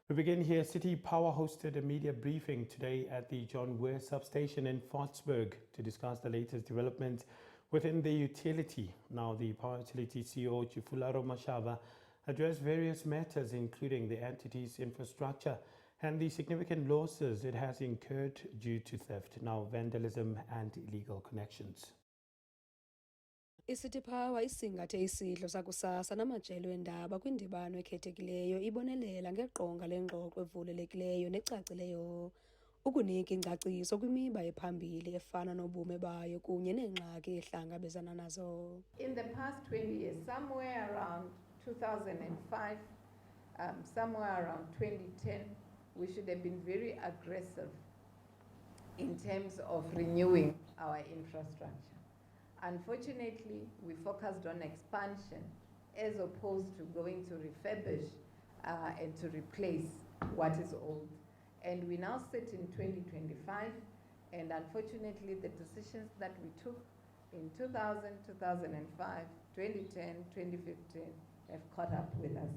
We begin here. City Power hosted a media briefing today at the John Ware Substation in Fordsburg to discuss the latest developments within the utility. Now, the Power Utility CEO, Chifularo Mashava, addressed various matters, including the entity's infrastructure and the significant losses it has incurred due to theft, now vandalism and illegal connections. City Power isingathe isidlo sakusasa namajelo endaba kwindibano ekhethekileyo ibonelela ngeqonga lengxoxo evulelekileyo necacileyo ukunika ingcaciso kwimiba ephambili efana nobume bayo kunye neengxaki ehlangabezana nazo. In the past 20 years, somewhere around 2005, somewhere around 2010, we should have been very aggressive in terms of renewing our infrastructure. Unfortunately, we focused on expansion as opposed to going to refurbish and to replace what is old. And we now sit in 2025, and unfortunately the decisions that we took in 2000, 2005, 2010, 2015 have caught up with us.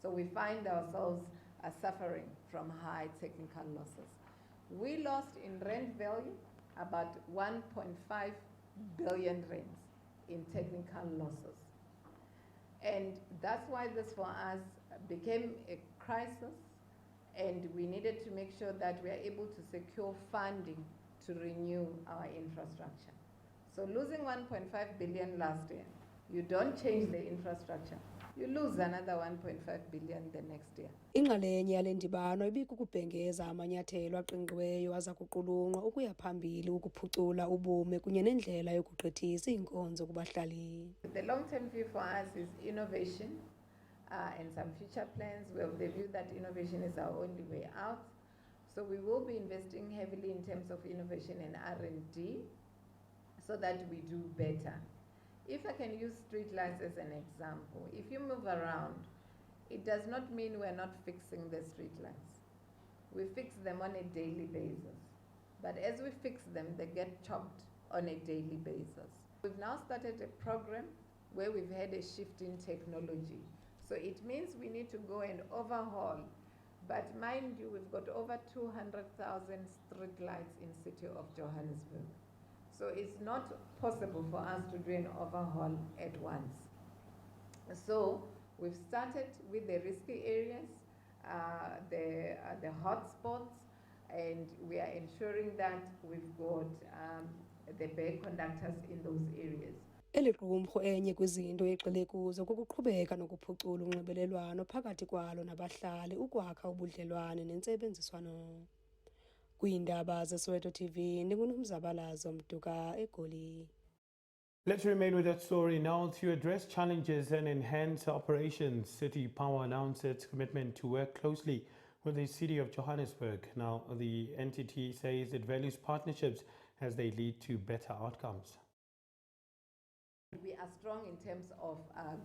So we find ourselves suffering from high technical losses. We lost in rent value about 1.5 billion rands in technical losses. And that's why this for us became a crisis, and we needed to make sure that we are able to secure funding to renew our infrastructure. So losing 1.5 billion last year, you don't change the infrastructure, you lose another 1.5 billion the next year. Inxalenye yale ndibano ibikukubhengeza amanyathelo aqingqiweyo aza kuqulunqwa ukuya phambili ukuphucula ubume kunye nendlela yokugqithisa iinkonzo kubahlali. The long-term view for us is innovation and some future plans. We have the view that innovation is our only way out. So we will be investing heavily in terms of innovation and R&D so that we do better. If I can use streetlights as an example, if you move around, it does not mean we're not fixing the streetlights. We fix them on a daily basis. But as we fix them, they get chopped on a daily basis. We've now started a program where we've had a shift in technology. So it means we need to go and overhaul. But mind you, we've got over 200,000 streetlights in the city of Johannesburg. So it's not possible for us to do an overhaul at once. So we've started with the risky areas, the hotspots, and we are ensuring that we've got the bad conductors in those areas. Eli qumrhu enye kwizinto egxile kuzo kukuqhubeka nokuphucula unxibelelwano phakathi kwalo nabahlali ukwakha ubudlelwane nentsebenziswano. Kwiindaba zeSoweto TV, ndinguNomzabalazo Mduka, eGoli. Let's remain with that story now. To address challenges and enhance operations, City Power announced its commitment to work closely with the City of Johannesburg. Now, the entity says it values partnerships as they lead to better outcomes. We are strong in terms of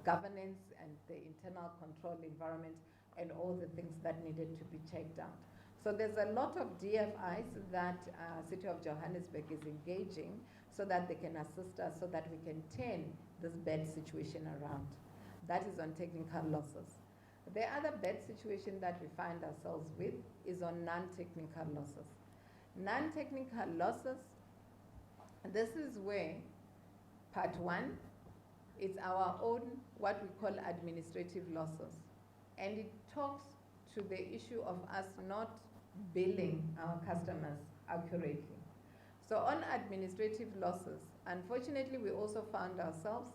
governance and the internal control environment and all the things that needed to be checked out. So there's a lot of DFIs that City of Johannesburg is engaging so that they can assist us so that we can turn this bad situation around. That is on technical losses. The other bad situation that we find ourselves with is on non-technical losses. Non-technical losses, this is where part one, it's our own, what we call administrative losses. And it talks to the issue of us not billing our customers accurately. So on administrative losses, unfortunately, we also found ourselves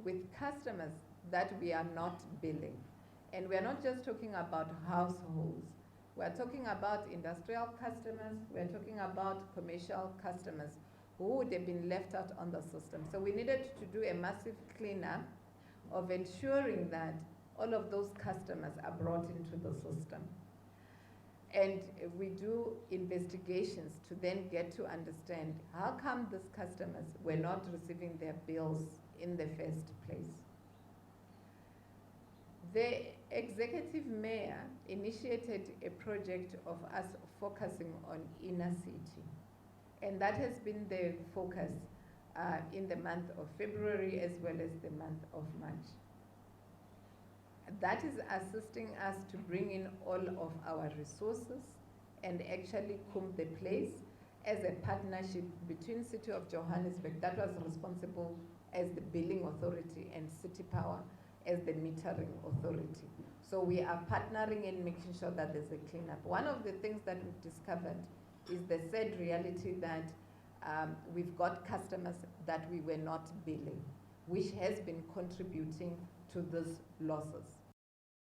with customers that we are not billing. And we're not just talking about households. We're talking about industrial customers, we're talking about commercial customers who would have been left out on the system. So we needed to do a massive cleanup of ensuring that all of those customers are brought into the system. And we do investigations to then get to understand how come these customers were not receiving their bills in the first place. The executive mayor initiated a project of us focusing on inner city. And that has been the focus in the month of February as well as the month of March. that is assisting us to bring in all of our resources and actually comb the place as a partnership between City of Johannesburg, that was responsible as the billing authority, and City Power as the metering authority. So we are partnering in making sure that there's a cleanup. One of the things that we've discovered is the sad reality that we've got customers that we were not billing, which has been contributing to these losses.